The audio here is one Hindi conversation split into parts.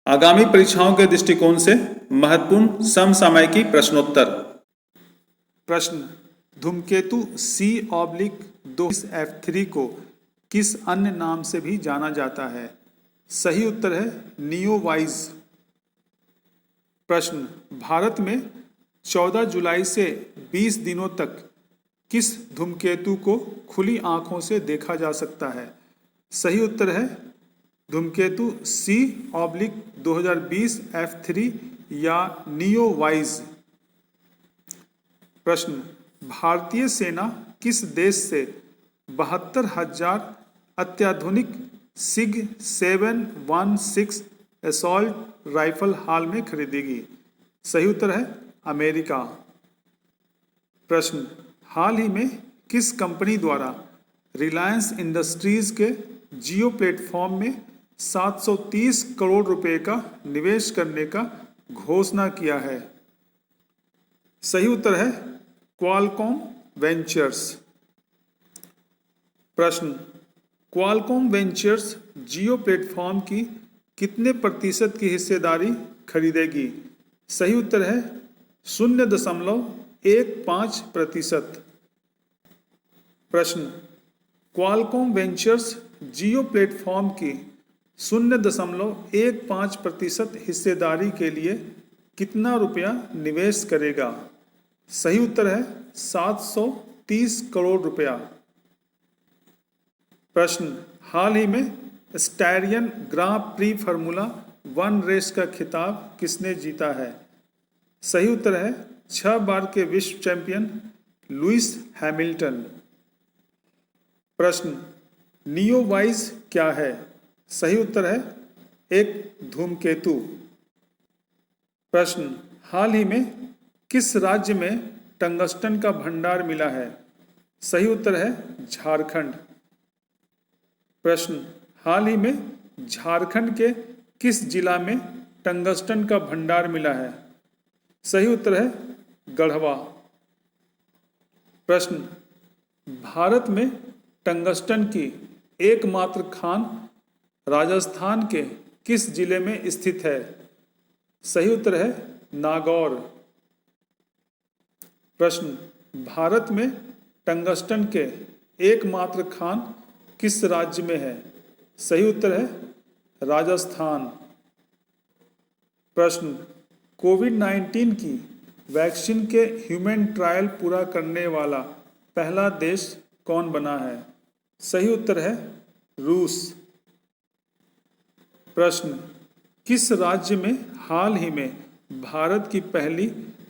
आगामी परीक्षाओं के दृष्टिकोण से महत्वपूर्ण समसामयिकी प्रश्नोत्तर। प्रश्न, धूमकेतु C/2F3 को किस अन्य नाम से भी जाना जाता है? सही उत्तर है नियोवाइज। प्रश्न, भारत में 14 जुलाई से 20 दिनों तक किस धूमकेतु को खुली आंखों से देखा जा सकता है? सही उत्तर है धूमकेतु C/2020F3 या नियोवाइज। प्रश्न, भारतीय सेना किस देश से 72,000 अत्याधुनिक सिग 716 असॉल्ट राइफल हाल में खरीदेगी? सही उत्तर है अमेरिका। प्रश्न, हाल ही में किस कंपनी द्वारा रिलायंस इंडस्ट्रीज के जियो प्लेटफॉर्म में 730 करोड़ रुपए का निवेश करने का घोषणा किया है? सही उत्तर है क्वालकॉम वेंचर्स। प्रश्न, क्वालकॉम वेंचर्स जियो प्लेटफॉर्म की कितने प्रतिशत की हिस्सेदारी खरीदेगी? सही उत्तर है 0.15%। प्रश्न, क्वालकॉम वेंचर्स जियो प्लेटफॉर्म की 0.15% हिस्सेदारी के लिए कितना रुपया निवेश करेगा? सही उत्तर है 730 करोड़ रुपया। प्रश्न, हाल ही में स्टायरियन ग्रां प्री फार्मूला 1 रेस का खिताब किसने जीता है? सही उत्तर है 6 बार के विश्व चैंपियन लुइस हैमिल्टन। प्रश्न, नियोवाइज क्या है? सही उत्तर है एक धूमकेतु। प्रश्न, हाल ही में किस राज्य में टंगस्टन का भंडार मिला है? सही उत्तर है झारखंड। प्रश्न, हाल ही में झारखंड के किस जिला में टंगस्टन का भंडार मिला है? सही उत्तर है गढ़वा। प्रश्न, भारत में टंगस्टन की एकमात्र खान राजस्थान के किस जिले में स्थित है? सही उत्तर है नागौर। प्रश्न, भारत में टंगस्टन के एकमात्र खान किस राज्य में है? सही उत्तर है राजस्थान। प्रश्न, कोविड-19 की वैक्सीन के ह्यूमन ट्रायल पूरा करने वाला पहला देश कौन बना है? सही उत्तर है रूस। प्रश्न, किस राज्य में हाल ही में भारत की पहली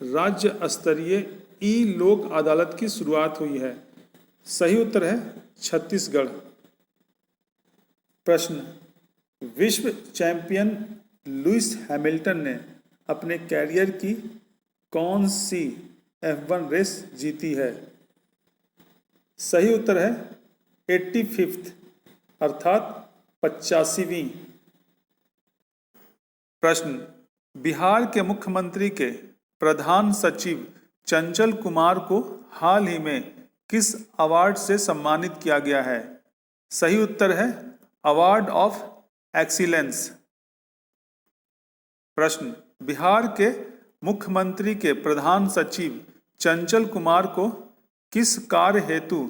राज्य स्तरीय ई लोक अदालत की शुरुआत हुई है? सही उत्तर है छत्तीसगढ़। प्रश्न, विश्व चैंपियन लुइस हैमिल्टन ने अपने कैरियर की कौन सी F1 रेस जीती है? सही उत्तर है 85th अर्थात 85वीं। प्रश्न, बिहार के मुख्यमंत्री के प्रधान सचिव चंचल कुमार को हाल ही में किस अवार्ड से सम्मानित किया गया है? सही उत्तर है अवार्ड ऑफ एक्सीलेंस। प्रश्न, बिहार के मुख्यमंत्री के प्रधान सचिव चंचल कुमार को किस कार्य हेतु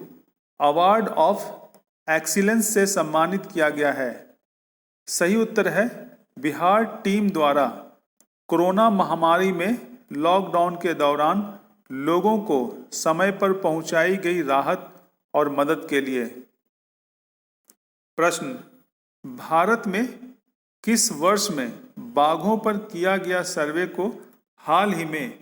अवार्ड ऑफ एक्सीलेंस से सम्मानित किया गया है? सही उत्तर है बिहार टीम द्वारा कोरोना महामारी में लॉकडाउन के दौरान लोगों को समय पर पहुंचाई गई राहत और मदद के लिए। प्रश्न, भारत में किस वर्ष में बाघों पर किया गया सर्वे को हाल ही में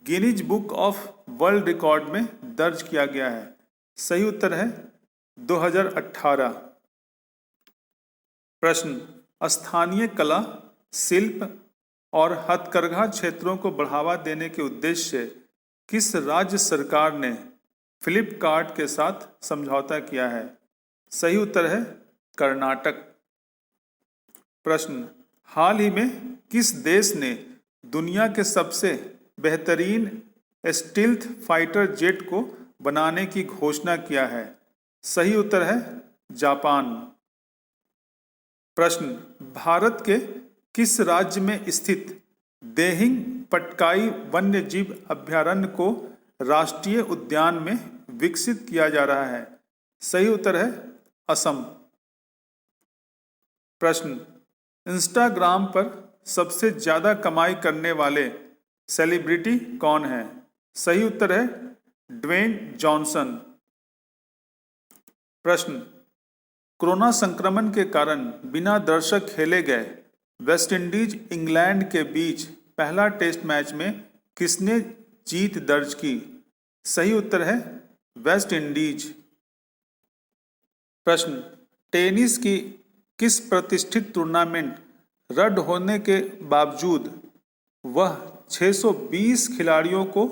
Guinness book of world record में दर्ज किया गया है? सही उत्तर है 2018। प्रश्न, स्थानीय कला, शिल्प और हथकरघा क्षेत्रों को बढ़ावा देने के उद्देश्य से किस राज्य सरकार ने फ्लिपकार्ट के साथ समझौता किया है? सही उत्तर है कर्नाटक। प्रश्न, हाल ही में किस देश ने दुनिया के सबसे बेहतरीन स्टील्थ फाइटर जेट को बनाने की घोषणा किया है? सही उत्तर है जापान। प्रश्न, भारत के किस राज्य में स्थित देहिंग पटकाई वन्य जीव अभयारण्य को राष्ट्रीय उद्यान में विकसित किया जा रहा है? सही उत्तर है असम। प्रश्न, इंस्टाग्राम पर सबसे ज्यादा कमाई करने वाले सेलिब्रिटी कौन है? सही उत्तर है ड्वेन जॉनसन। प्रश्न, कोरोना संक्रमण के कारण बिना दर्शक खेले गए वेस्टइंडीज इंग्लैंड के बीच पहला टेस्ट मैच में किसने जीत दर्ज की? सही उत्तर है वेस्ट इंडीज। प्रश्न, टेनिस की किस प्रतिष्ठित टूर्नामेंट रद्द होने के बावजूद वह 620 खिलाड़ियों को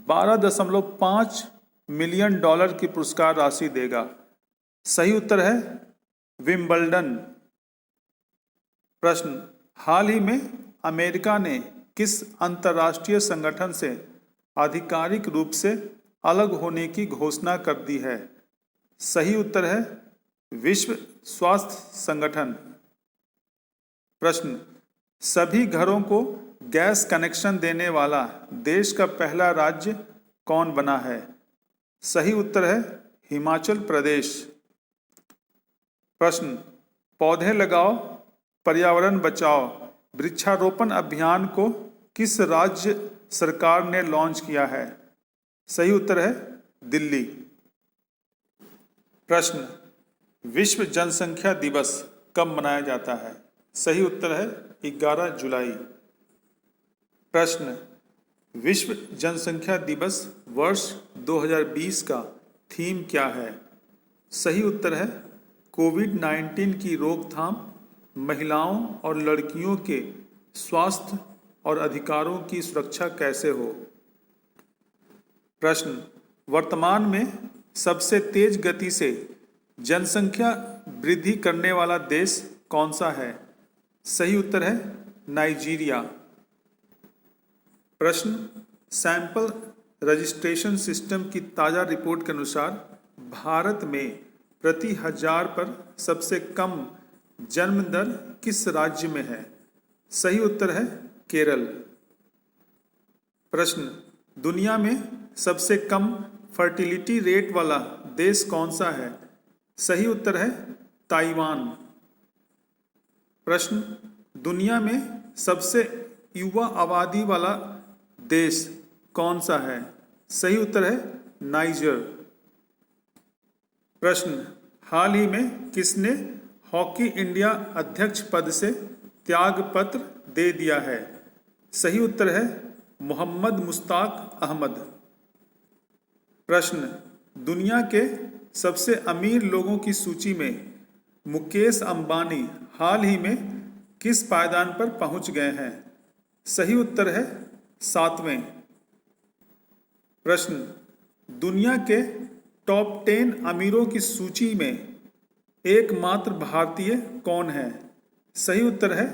$12.5 मिलियन की पुरस्कार राशि देगा? सही उत्तर है विंबलडन। प्रश्न, हाल ही में अमेरिका ने किस अंतर्राष्ट्रीय संगठन से आधिकारिक रूप से अलग होने की घोषणा कर दी है? सही उत्तर है विश्व स्वास्थ्य संगठन। प्रश्न, सभी घरों को गैस कनेक्शन देने वाला देश का पहला राज्य कौन बना है? सही उत्तर है हिमाचल प्रदेश। प्रश्न, पौधे लगाओ पर्यावरण बचाओ वृक्षारोपण अभियान को किस राज्य सरकार ने लॉन्च किया है? सही उत्तर है दिल्ली। प्रश्न, विश्व जनसंख्या दिवस कब मनाया जाता है? सही उत्तर है 11 जुलाई। प्रश्न, विश्व जनसंख्या दिवस वर्ष 2020 का थीम क्या है? सही उत्तर है कोविड-19 की रोकथाम, महिलाओं और लड़कियों के स्वास्थ्य और अधिकारों की सुरक्षा कैसे हो। प्रश्न, वर्तमान में सबसे तेज गति से जनसंख्या वृद्धि करने वाला देश कौन सा है? सही उत्तर है नाइजीरिया। प्रश्न, सैंपल रजिस्ट्रेशन सिस्टम की ताज़ा रिपोर्ट के अनुसार भारत में प्रति हजार पर सबसे कम जन्म दर किस राज्य में है? सही उत्तर है केरल। प्रश्न, दुनिया में सबसे कम फर्टिलिटी रेट वाला देश कौन सा है? सही उत्तर है ताइवान। प्रश्न, दुनिया में सबसे युवा आबादी वाला देश कौन सा है? सही उत्तर है नाइजर। प्रश्न, हाल ही में किसने हॉकी इंडिया अध्यक्ष पद से त्यागपत्र दे दिया है? सही उत्तर है मोहम्मद मुश्ताक अहमद। प्रश्न, दुनिया के सबसे अमीर लोगों की सूची में मुकेश अंबानी हाल ही में किस पायदान पर पहुंच गए हैं? सही उत्तर है 7वें। प्रश्न, दुनिया के टॉप 10 अमीरों की सूची में एकमात्र भारतीय कौन है? सही उत्तर है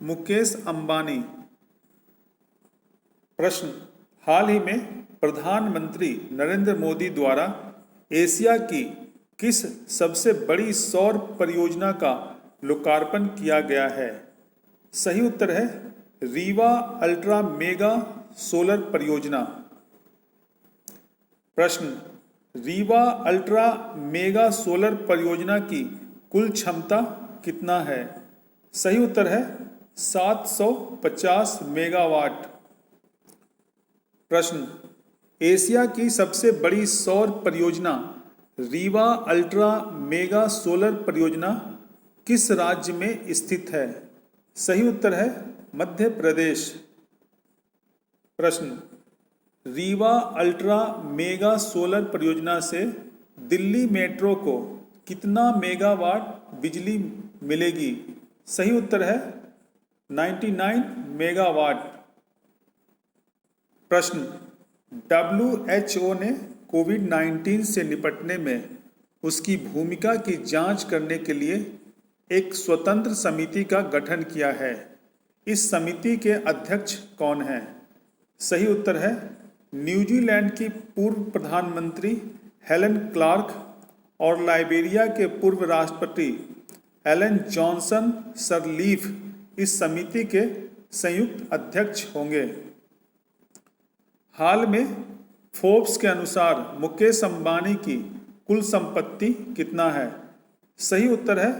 मुकेश अंबानी। प्रश्न, हाल ही में प्रधानमंत्री नरेंद्र मोदी द्वारा एशिया की किस सबसे बड़ी सौर परियोजना का लोकार्पण किया गया है? सही उत्तर है रीवा अल्ट्रा मेगा सोलर परियोजना। प्रश्न, रीवा अल्ट्रा मेगा सोलर परियोजना की कुल क्षमता कितना है? सही उत्तर है 750 मेगावाट। प्रश्न, एशिया की सबसे बड़ी सौर परियोजना रीवा अल्ट्रा मेगा सोलर परियोजना किस राज्य में स्थित है? सही उत्तर है मध्य प्रदेश। प्रश्न, रीवा अल्ट्रा मेगा सोलर परियोजना से दिल्ली मेट्रो को कितना मेगावाट बिजली मिलेगी? सही उत्तर है 99 मेगावाट। प्रश्न, WHO ने कोविड-19 से निपटने में उसकी भूमिका की जांच करने के लिए एक स्वतंत्र समिति का गठन किया है। इस समिति के अध्यक्ष कौन हैं? सही उत्तर है न्यूजीलैंड की पूर्व प्रधानमंत्री हेलन क्लार्क और लाइबेरिया के पूर्व राष्ट्रपति एलन जॉनसन सरलीफ इस समिति के संयुक्त अध्यक्ष होंगे। हाल में फोर्ब्स के अनुसार मुकेश अंबानी की कुल संपत्ति कितना है? सही उत्तर है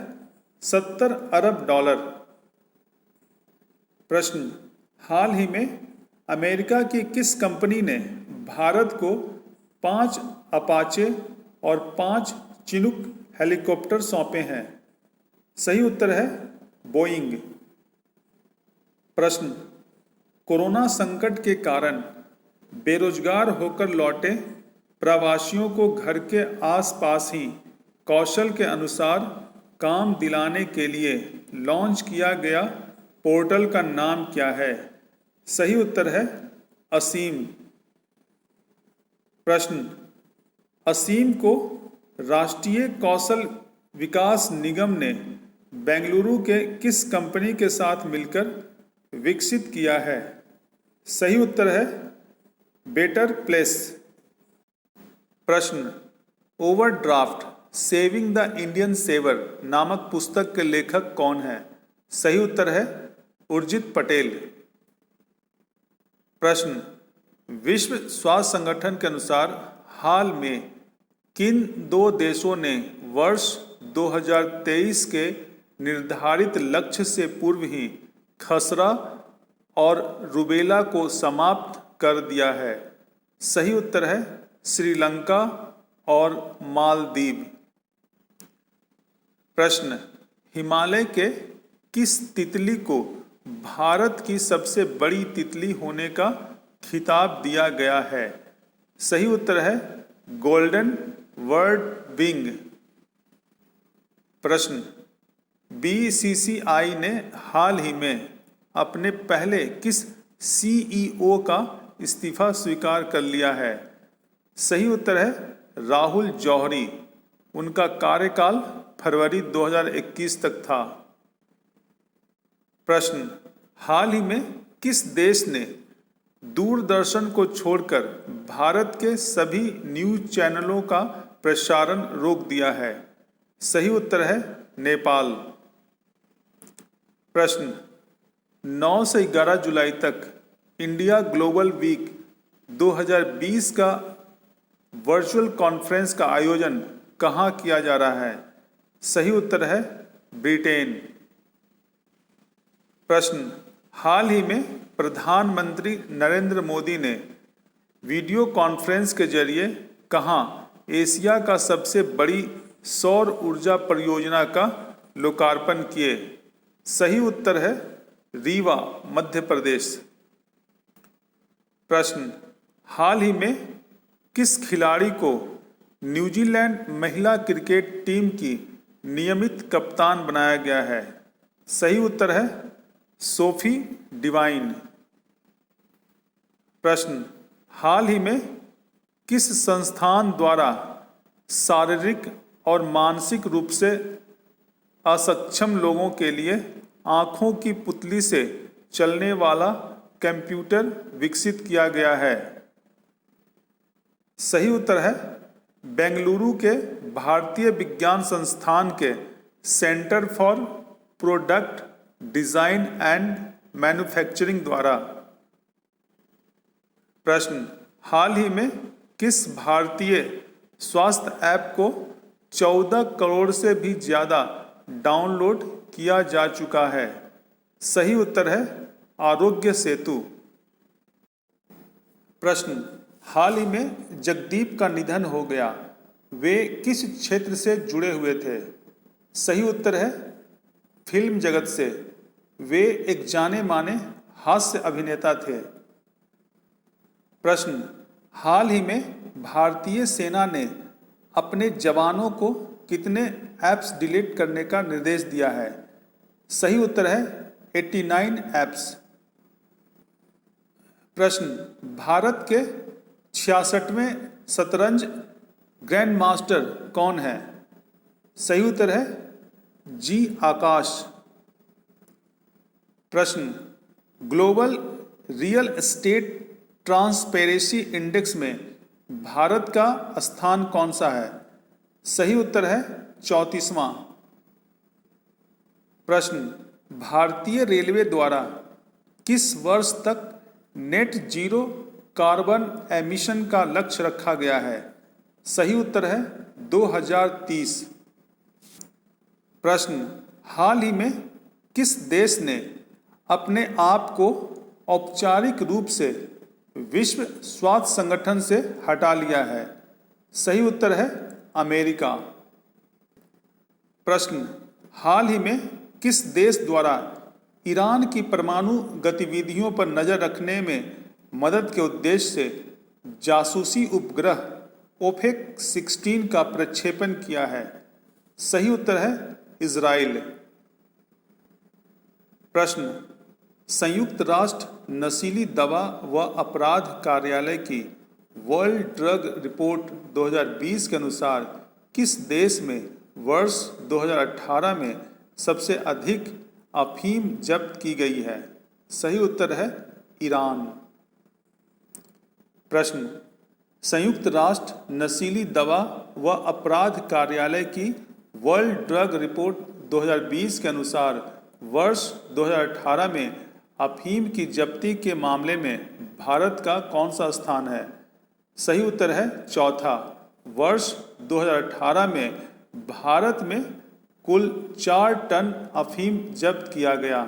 70 अरब डॉलर। प्रश्न, हाल ही में अमेरिका की किस कंपनी ने भारत को 5 अपाचे और 5 चिनूक हेलीकॉप्टर सौंपे हैं? सही उत्तर है बोइंग। प्रश्न, कोरोना संकट के कारण बेरोजगार होकर लौटे प्रवासियों को घर के आसपास ही कौशल के अनुसार काम दिलाने के लिए लॉन्च किया गया पोर्टल का नाम क्या है? सही उत्तर है असीम। प्रश्न, असीम को राष्ट्रीय कौशल विकास निगम ने बेंगलुरु के किस कंपनी के साथ मिलकर विकसित किया है? सही उत्तर है बेटर प्लेस। प्रश्न, overdraft saving the Indian saver नामक पुस्तक के लेखक कौन है? सही उत्तर है उर्जित पटेल। प्रश्न, विश्व स्वास्थ्य संगठन के अनुसार हाल में किन 2 देशों ने वर्ष 2023 के निर्धारित लक्ष्य से पूर्व ही खसरा और रुबेला को समाप्त कर दिया है? सही उत्तर है श्रीलंका और मालदीव। प्रश्न, हिमालय के किस तितली को भारत की सबसे बड़ी तितली होने का खिताब दिया गया है? सही उत्तर है गोल्डन वर्ड विंग। प्रश्न, बीसीसीआई ने हाल ही में अपने पहले किस सीईओ का इस्तीफा स्वीकार कर लिया है? सही उत्तर है राहुल जौहरी। उनका कार्यकाल फरवरी 2021 तक था। प्रश्न, हाल ही में किस देश ने दूरदर्शन को छोड़कर भारत के सभी न्यूज चैनलों का प्रसारण रोक दिया है? सही उत्तर है नेपाल। प्रश्न, 9 से 11 जुलाई तक इंडिया ग्लोबल वीक 2020 का वर्चुअल कॉन्फ्रेंस का आयोजन कहाँ किया जा रहा है? सही उत्तर है ब्रिटेन। प्रश्न, हाल ही में प्रधानमंत्री नरेंद्र मोदी ने वीडियो कॉन्फ्रेंस के जरिए कहाँ एशिया का सबसे बड़ी सौर ऊर्जा परियोजना का लोकार्पण किए? सही उत्तर है रीवा, मध्य प्रदेश। प्रश्न, हाल ही में किस खिलाड़ी को न्यूजीलैंड महिला क्रिकेट टीम की नियमित कप्तान बनाया गया है? सही उत्तर है सोफी डिवाइन। प्रश्न, हाल ही में किस संस्थान द्वारा शारीरिक और मानसिक रूप से असक्षम लोगों के लिए आँखों की पुतली से चलने वाला कंप्यूटर विकसित किया गया है? सही उत्तर है बेंगलुरु के भारतीय विज्ञान संस्थान के centre for product design and manufacturing द्वारा। प्रश्न, हाल ही में किस भारतीय स्वास्थ्य ऐप को 14 करोड़ से भी ज़्यादा डाउनलोड किया जा चुका है? सही उत्तर है आरोग्य सेतु। प्रश्न, हाल ही में जगदीप का निधन हो गया, वे किस क्षेत्र से जुड़े हुए थे? सही उत्तर है फिल्म जगत से। वे एक जाने माने हास्य अभिनेता थे। प्रश्न, हाल ही में भारतीय सेना ने अपने जवानों को कितने ऐप्स डिलीट करने का निर्देश दिया है? सही उत्तर है 89 ऐप्स। प्रश्न, भारत के 66वें शतरंज ग्रैंड मास्टर कौन है? सही उत्तर है जी आकाश। प्रश्न, global real estate transparency index में भारत का स्थान कौन सा है? सही उत्तर है 34वां। प्रश्न, भारतीय रेलवे द्वारा किस वर्ष तक नेट जीरो कार्बन एमिशन का लक्ष्य रखा गया है? सही उत्तर है 2030। प्रश्न, हाल ही में किस देश ने अपने आप को औपचारिक रूप से विश्व स्वास्थ्य संगठन से हटा लिया है? सही उत्तर है अमेरिका। प्रश्न, हाल ही में किस देश द्वारा ईरान की परमाणु गतिविधियों पर नजर रखने में मदद के उद्देश्य से जासूसी उपग्रह ओपेक 16 का प्रक्षेपण किया है? सही उत्तर है इजराइल। प्रश्न, संयुक्त राष्ट्र नशीली दवा व अपराध कार्यालय की वर्ल्ड ड्रग रिपोर्ट 2020 के अनुसार किस देश में वर्ष 2018 में सबसे अधिक अफीम जब्त की गई है? सही उत्तर है ईरान। प्रश्न, संयुक्त राष्ट्र नशीली दवा व अपराध कार्यालय की वर्ल्ड ड्रग रिपोर्ट 2020 के अनुसार वर्ष 2018 में अफीम की जब्ती के मामले में भारत का कौन सा स्थान है? सही उत्तर है चौथा। वर्ष 2018 में भारत में कुल 4 टन अफीम जब्त किया गया।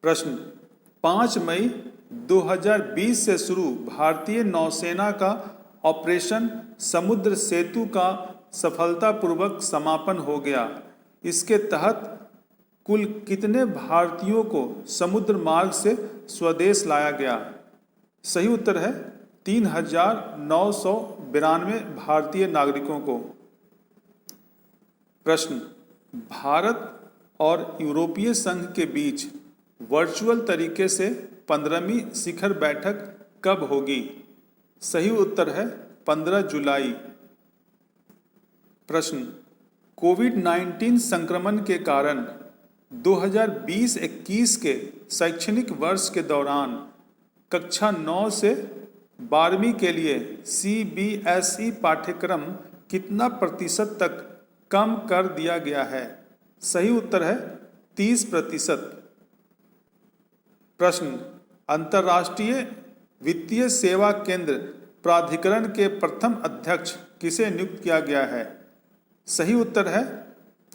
प्रश्न, 5 मई 2020 से शुरू भारतीय नौसेना का ऑपरेशन समुद्र सेतु का सफलतापूर्वक समापन हो गया। इसके तहत कुल कितने भारतीयों को समुद्र मार्ग से स्वदेश लाया गया? सही उत्तर है 3,992 भारतीय नागरिकों को। प्रश्न, भारत और यूरोपीय संघ के बीच वर्चुअल तरीके से 15वीं शिखर बैठक कब होगी? सही उत्तर है 15 जुलाई। प्रश्न, कोविड-19 संक्रमण के कारण 2020-21 के शैक्षणिक वर्ष के दौरान कक्षा 9 से 12वीं के लिए CBSE पाठ्यक्रम कितना प्रतिशत तक कम कर दिया गया है? सही उत्तर है 30%। प्रश्न, अंतर्राष्ट्रीय वित्तीय सेवा केंद्र प्राधिकरण के प्रथम अध्यक्ष किसे नियुक्त किया गया है? सही उत्तर है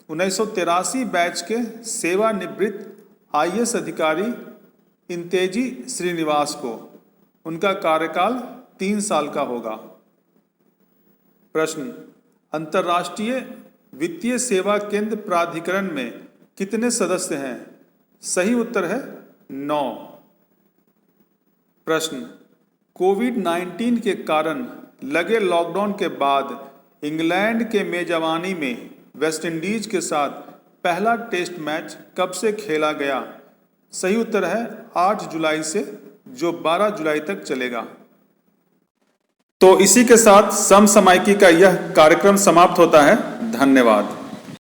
1983 बैच के सेवानिवृत्त IAS अधिकारी इंतेजी श्रीनिवास को। उनका कार्यकाल 3 साल का होगा। प्रश्न, अंतर्राष्ट्रीय वित्तीय सेवा केंद्र प्राधिकरण में कितने सदस्य हैं? सही उत्तर है 9। प्रश्न, कोविड-19 के कारण लगे लॉकडाउन के बाद इंग्लैंड के मेजबानी में वेस्टइंडीज के साथ पहला टेस्ट मैच कब से खेला गया? सही उत्तर है 8 जुलाई से, जो 12 जुलाई तक चलेगा। तो इसी के साथ समसामयिकी का यह कार्यक्रम समाप्त होता है। धन्यवाद।